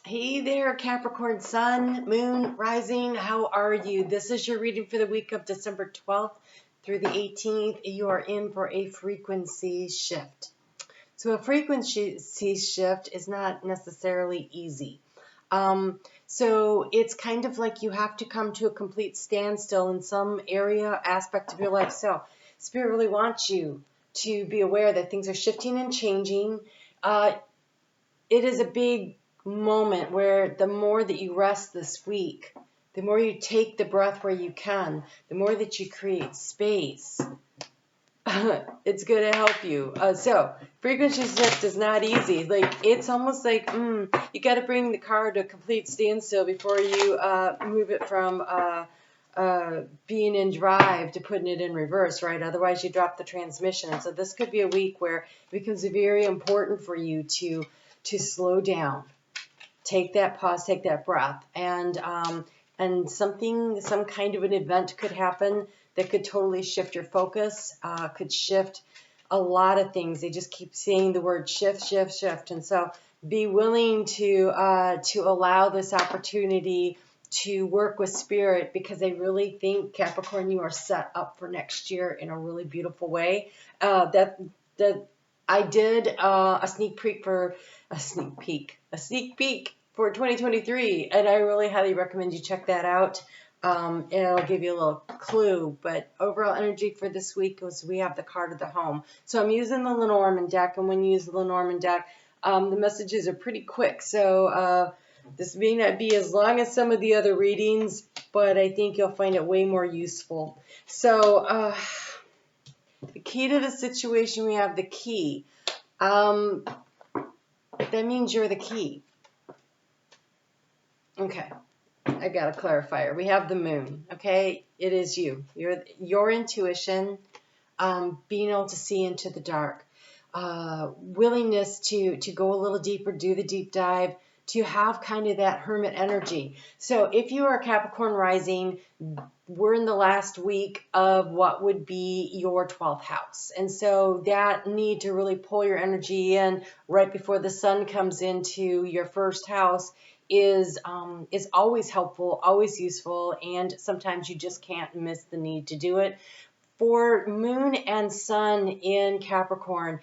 Hey there, Capricorn Sun, Moon, Rising. How are you? This is your reading for the week of December 12th through the 18th. You are in for a frequency shift. So a frequency shift is not necessarily easy. So it's kind of like you have to come to a complete standstill in some area, aspect of your life. So Spirit really wants you to be aware that things are shifting and changing. It is a big moment where the more that you rest this week, the more you take the breath where you can, the more that you create space, it's going to help you. So frequency shift is not easy. Like, it's almost like you got to bring the car to a complete standstill before you move it from being in drive to putting it in reverse, right? Otherwise you drop the transmission. And so this could be a week where it becomes very important for you to slow down, take that pause, take that breath, and some kind of an event could happen that could totally shift your focus, could shift a lot of things. They just keep saying the word shift, shift, shift, and so be willing to allow this opportunity to work with Spirit, because I really think, Capricorn, you are set up for next year in a really beautiful way. That I did a sneak peek for 2023, and I really highly recommend you check that out. It'll give you a little clue, but overall energy for this week is we have the card of the home. So I'm using the Lenormand deck, and when you use the Lenormand deck, the messages are pretty quick. So this may not be as long as some of the other readings, but I think you'll find it way more useful. So the key to the situation, we have the key. That means you're the key. Okay, I got a clarifier. We have the moon, okay? It is you. Your intuition, being able to see into the dark, willingness to go a little deeper, do the deep dive, to have kind of that hermit energy. So if you are Capricorn rising, we're in the last week of what would be your 12th house. And so that need to really pull your energy in right before the sun comes into your first house is always helpful, always useful, and sometimes you just can't miss the need to do it. For moon and sun in Capricorn,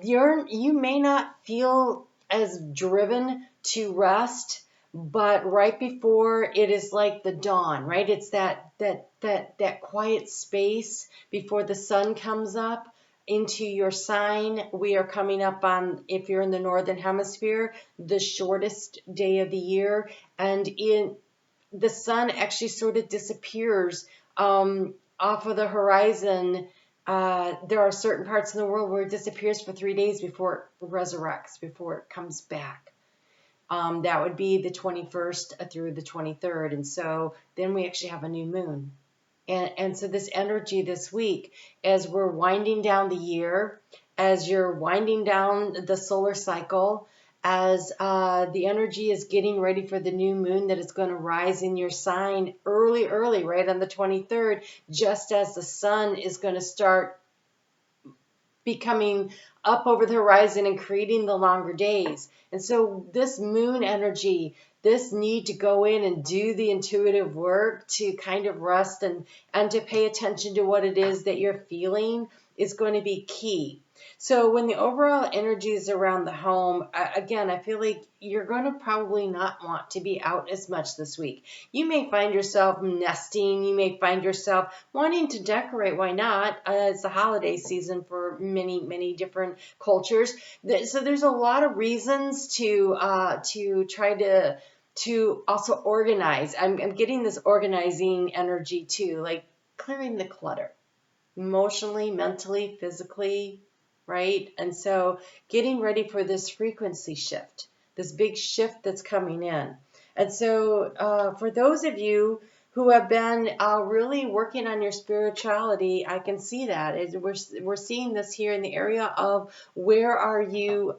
you may not feel as driven to rest, but right before it is like the dawn, right? It's that quiet space before the sun comes up into your sign. We are coming up on, if you're in the northern hemisphere, the shortest day of the year, and the sun actually sort of disappears off of the horizon. There are certain parts in the world where it disappears for 3 days before it resurrects, before it comes back. That would be the 21st through the 23rd. And so then we actually have a new moon. And so this energy this week, as we're winding down the year, as you're winding down the solar cycle, as the energy is getting ready for the new moon that is going to rise in your sign early, right on the 23rd, just as the sun is going to start becoming up over the horizon and creating the longer days. And so this moon energy, this need to go in and do the intuitive work to kind of rest and to pay attention to what it is that you're feeling is going to be key. So when the overall energy is around the home, again, I feel like you're going to probably not want to be out as much this week. You may find yourself nesting. You may find yourself wanting to decorate. Why not? It's the holiday season for many, many different cultures. So there's a lot of reasons to try to also organize. I'm getting this organizing energy too, like clearing the clutter, emotionally, mentally, physically, right? And so getting ready for this frequency shift, this big shift that's coming in. And so for those of you who have been really working on your spirituality, I can see that. We're seeing this here in the area of where are you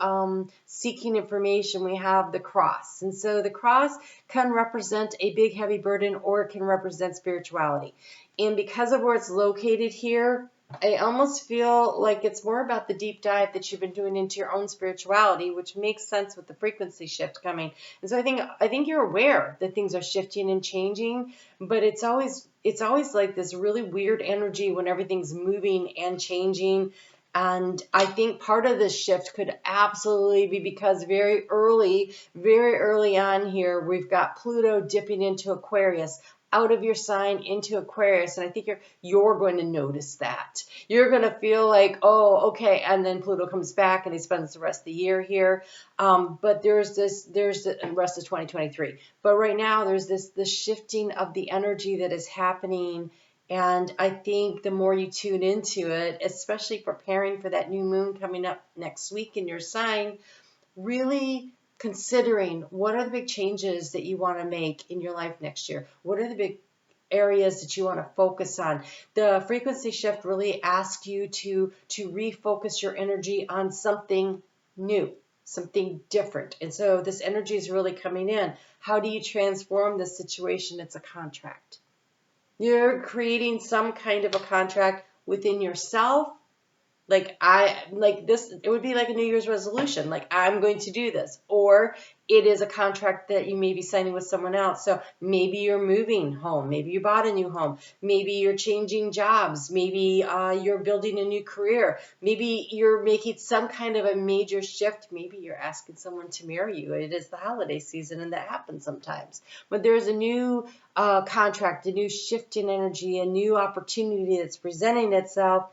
seeking information. We have the cross. And so the cross can represent a big heavy burden, or it can represent spirituality. And because of where it's located here, I almost feel like it's more about the deep dive that you've been doing into your own spirituality, which makes sense with the frequency shift coming. And so I think you're aware that things are shifting and changing, but it's always like this really weird energy when everything's moving and changing. And I think part of this shift could absolutely be because very early on here, we've got Pluto dipping into Aquarius, out of your sign into Aquarius. And I think you're going to notice that. You're going to feel like, oh, okay. And then Pluto comes back and he spends the rest of the year here. But there's the rest of 2023. But right now there's this shifting of the energy that is happening. And I think the more you tune into it, especially preparing for that new moon coming up next week in your sign, really considering what are the big changes that you want to make in your life next year? What are the big areas that you want to focus on? The frequency shift really asks you to refocus your energy on something new, something different. And so this energy is really coming in. How do you transform this situation? It's a contract. You're creating some kind of a contract within yourself. Like this, it would be like a New Year's resolution. Like, I'm going to do this. Or it is a contract that you may be signing with someone else. So maybe you're moving home. Maybe you bought a new home. Maybe you're changing jobs. Maybe you're building a new career. Maybe you're making some kind of a major shift. Maybe you're asking someone to marry you. It is the holiday season, and that happens sometimes. But there's a new contract, a new shift in energy, a new opportunity that's presenting itself.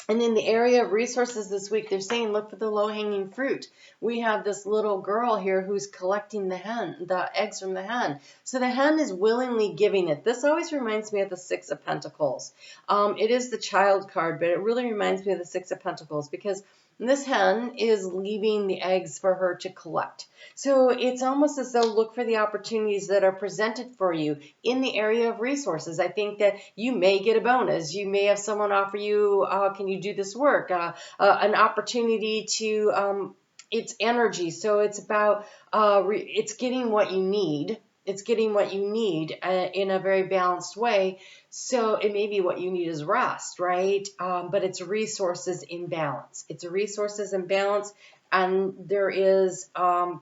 And in the area of resources this week, they're saying, look for the low-hanging fruit. We have this little girl here who's collecting the eggs from the hen. So the hen is willingly giving it. This always reminds me of the Six of Pentacles. It is the child card, but it really reminds me of the Six of Pentacles because this hen is leaving the eggs for her to collect. So it's almost as though look for the opportunities that are presented for you in the area of resources. I think that you may get a bonus. You may have someone offer you, can you do this work? An opportunity to, it's energy. So it's about, it's getting what you need. It's getting what you need in a very balanced way. So it may be what you need is rest, right? But it's resources in balance. It's resources in balance, and there is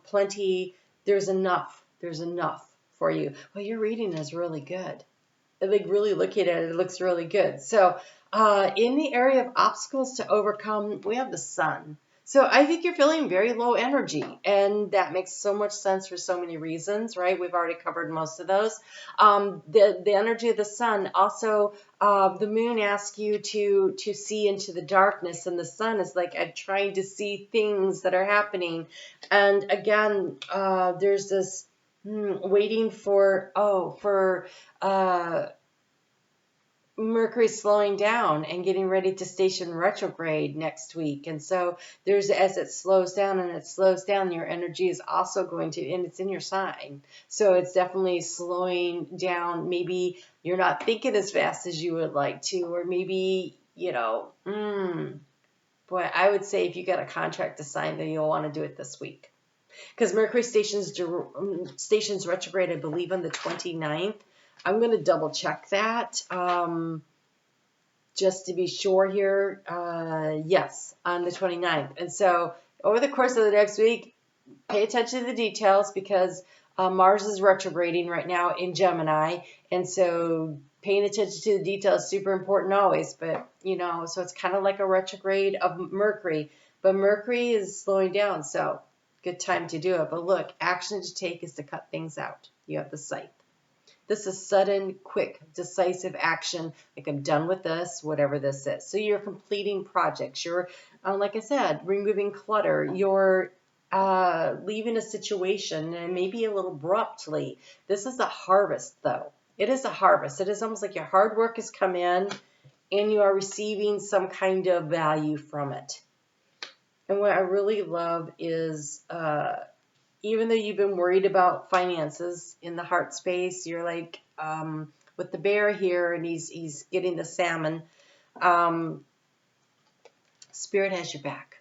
plenty. There's enough. There's enough for you. Well, your reading is really good. Like really looking at it, it looks really good. So in the area of obstacles to overcome, we have the sun. So I think you're feeling very low energy, and that makes so much sense for so many reasons, right? We've already covered most of those. The energy of the sun, also the moon asks you to see into the darkness, and the sun is like I'm trying to see things that are happening. And again, there's this waiting for Mercury slowing down and getting ready to station retrograde next week. And so as it slows down, your energy is also going to, and it's in your sign. So it's definitely slowing down. Maybe you're not thinking as fast as you would like to, or maybe, boy, I would say if you got a contract to sign, then you'll want to do it this week. Because Mercury stations retrograde, I believe, on the 29th. I'm going to double check that just to be sure here. Yes, on the 29th. And so over the course of the next week, pay attention to the details because Mars is retrograding right now in Gemini. And so paying attention to the details is super important always. But, so it's kind of like a retrograde of Mercury. But Mercury is slowing down, so good time to do it. But look, action to take is to cut things out. You have the scythe. This is sudden, quick, decisive action. Like, I'm done with this, whatever this is. So you're completing projects. You're, like I said, removing clutter. You're leaving a situation, and maybe a little abruptly. This is a harvest, though. It is a harvest. It is almost like your hard work has come in, and you are receiving some kind of value from it. And what I really love is even though you've been worried about finances in the heart space, you're like with the bear here, and he's getting the salmon. Spirit has your back.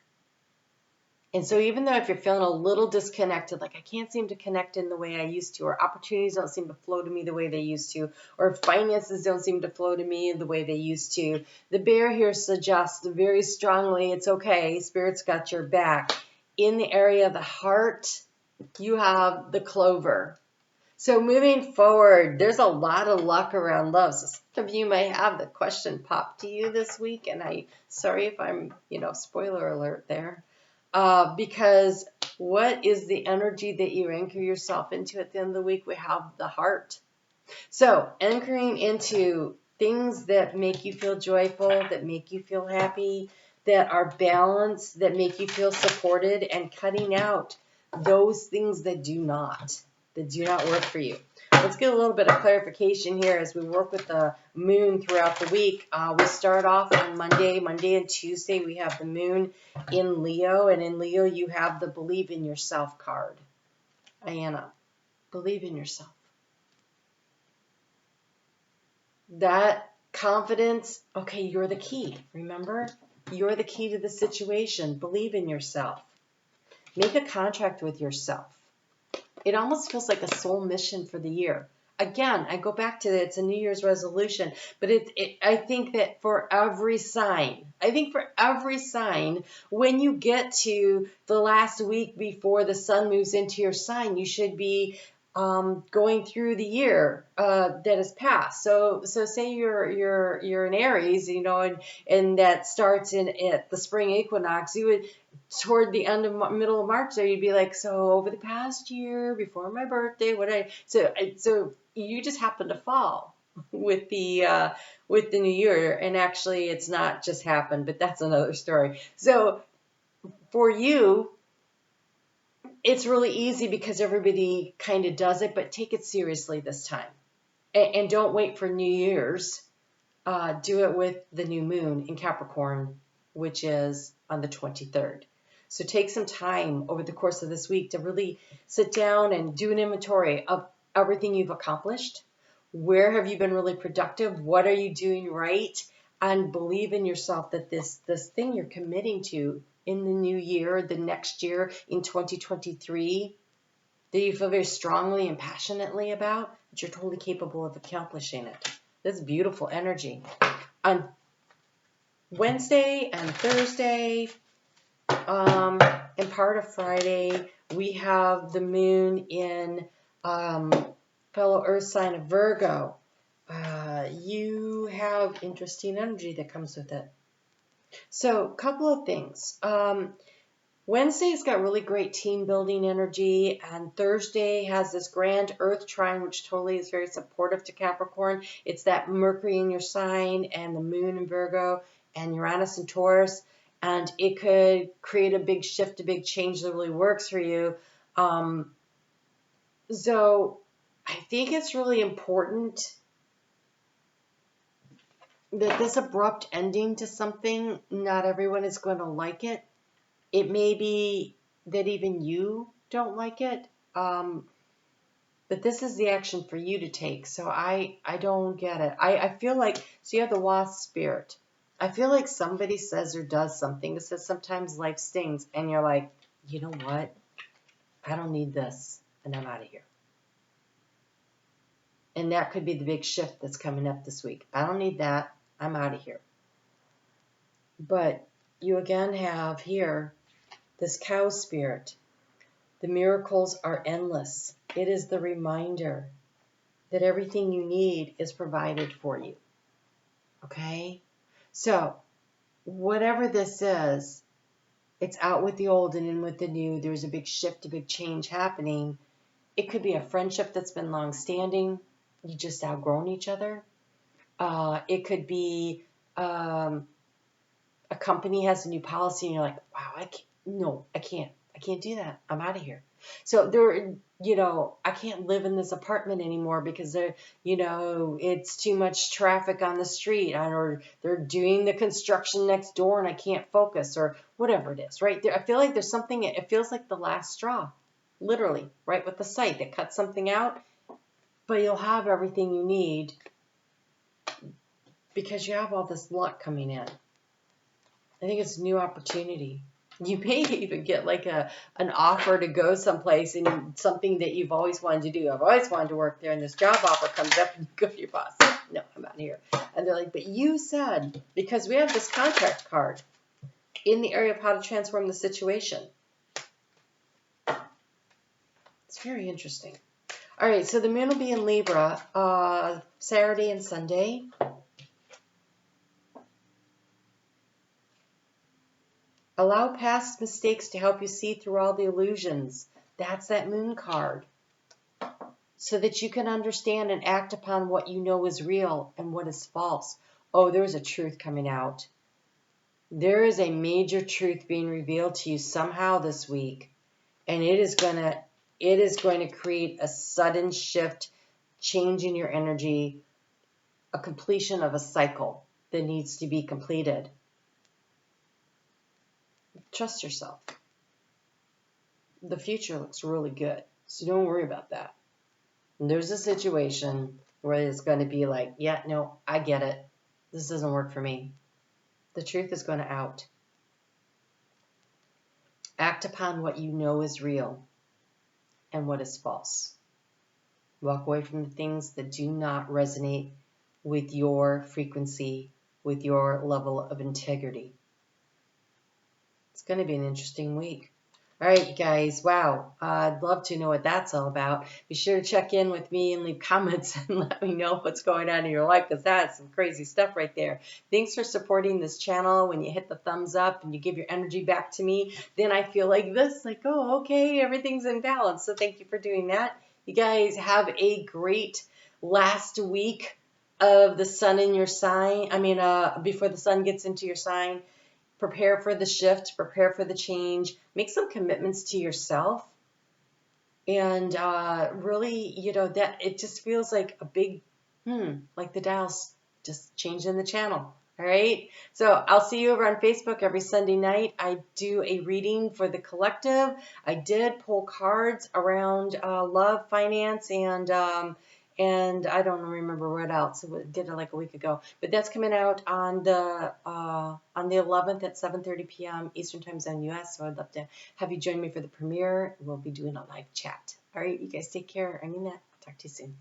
And so even though if you're feeling a little disconnected, like I can't seem to connect in the way I used to, or opportunities don't seem to flow to me the way they used to, or finances don't seem to flow to me the way they used to, the bear here suggests very strongly it's okay. Spirit's got your back. In the area of the heart, you have the clover. So moving forward, there's a lot of luck around love. So some of you may have the question pop to you this week, and sorry if I'm, spoiler alert there. Because what is the energy that you anchor yourself into at the end of the week? We have the heart. So anchoring into things that make you feel joyful, that make you feel happy, that are balanced, that make you feel supported, and cutting out those things that do not work for you. Let's get a little bit of clarification here as we work with the moon throughout the week. We start off on Monday and Tuesday. We have the moon in Leo, and in Leo you have the Believe in Yourself card. Ayanna, believe in yourself. That confidence, okay, you're the key, remember? You're the key to the situation. Believe in yourself. Make a contract with yourself. It almost feels like a soul mission for the year. Again, I go back to it's a New Year's resolution, but I think that for every sign, when you get to the last week before the sun moves into your sign, you should be going through the year that has passed. So say you're in Aries, and that starts at the spring equinox. You would toward the end of middle of March there, you'd be like, so over the past year before my birthday, so you just happen to fall with the new year, and actually it's not just happened, but that's another story. So for you, it's really easy because everybody kind of does it, but take it seriously this time. And don't wait for New Year's. Do it with the new moon in Capricorn, which is on the 23rd. So take some time over the course of this week to really sit down and do an inventory of everything you've accomplished. Where have you been really productive? What are you doing right? And believe in yourself that this thing you're committing to in the new year, the next year, in 2023, that you feel very strongly and passionately about, that you're totally capable of accomplishing it. That's beautiful energy. On Wednesday and Thursday, and part of Friday, we have the moon in fellow earth sign of Virgo. You have interesting energy that comes with it. So, a couple of things. Wednesday's got really great team building energy, and Thursday has this grand earth trine, which totally is very supportive to Capricorn. It's that Mercury in your sign and the moon in Virgo and Uranus in Taurus, and it could create a big shift, a big change that really works for you. So I think it's really important that this abrupt ending to something, not everyone is going to like it. It may be that even you don't like it, but this is the action for you to take. So I don't get it. I feel like, so you have the wasp spirit. I feel like somebody says or does something that says sometimes life stings, and you're like, you know what? I don't need this, and I'm out of here. And that could be the big shift that's coming up this week. I don't need that. I'm out of here. But you again have here this cow spirit. The miracles are endless. It is the reminder that everything you need is provided for you. Okay? So, whatever this is, it's out with the old and in with the new. There's a big shift, a big change happening. It could be a friendship that's been long-standing. You just outgrown each other. It could be a company has a new policy and you're like, wow, I can't do that. I'm out of here. So I can't live in this apartment anymore because it's too much traffic on the street, or they're doing the construction next door and I can't focus, or whatever it is, right? I feel like there's something, it feels like the last straw, literally, right? With the site that cuts something out, but you'll have everything you need because you have all this luck coming in. I think it's a new opportunity. You may even get like an offer to go someplace and something that you've always wanted to do. I've always wanted to work there, and this job offer comes up, and you go to your boss. No, I'm out here. And they're like, but you said, because we have this contract card in the area of how to transform the situation. It's very interesting. All right, so the moon will be in Libra Saturday and Sunday. Allow past mistakes to help you see through all the illusions. That's that moon card. So that you can understand and act upon what you know is real and what is false. Oh, there's a truth coming out. There is a major truth being revealed to you somehow this week. And it is going to create a sudden shift, change in your energy, a completion of a cycle that needs to be completed. Trust yourself. The future looks really good, so don't worry about that. And there's a situation where it's going to be like, yeah, no, I get it. This doesn't work for me. The truth is going to out. Act upon what you know is real and what is false. Walk away from the things that do not resonate with your frequency, with your level of integrity. It's going to be an interesting week. All right, you guys. Wow. I'd love to know what that's all about. Be sure to check in with me and leave comments and let me know what's going on in your life, because that's some crazy stuff right there. Thanks for supporting this channel. When you hit the thumbs up and you give your energy back to me, then I feel like this, like, oh, okay, everything's in balance. So thank you for doing that. You guys have a great last week of the sun in your sign. Before the sun gets into your sign. Prepare for the shift, prepare for the change, make some commitments to yourself. And really, that it just feels like a big, like the dial's just changing the channel. All right. So I'll see you over on Facebook every Sunday night. I do a reading for the collective. I did pull cards around love, finance, and I don't remember what else. I did it like a week ago. But that's coming out on the 11th at 7:30 p.m. Eastern Time Zone US. So I'd love to have you join me for the premiere. We'll be doing a live chat. All right, you guys take care. I mean that. Talk to you soon.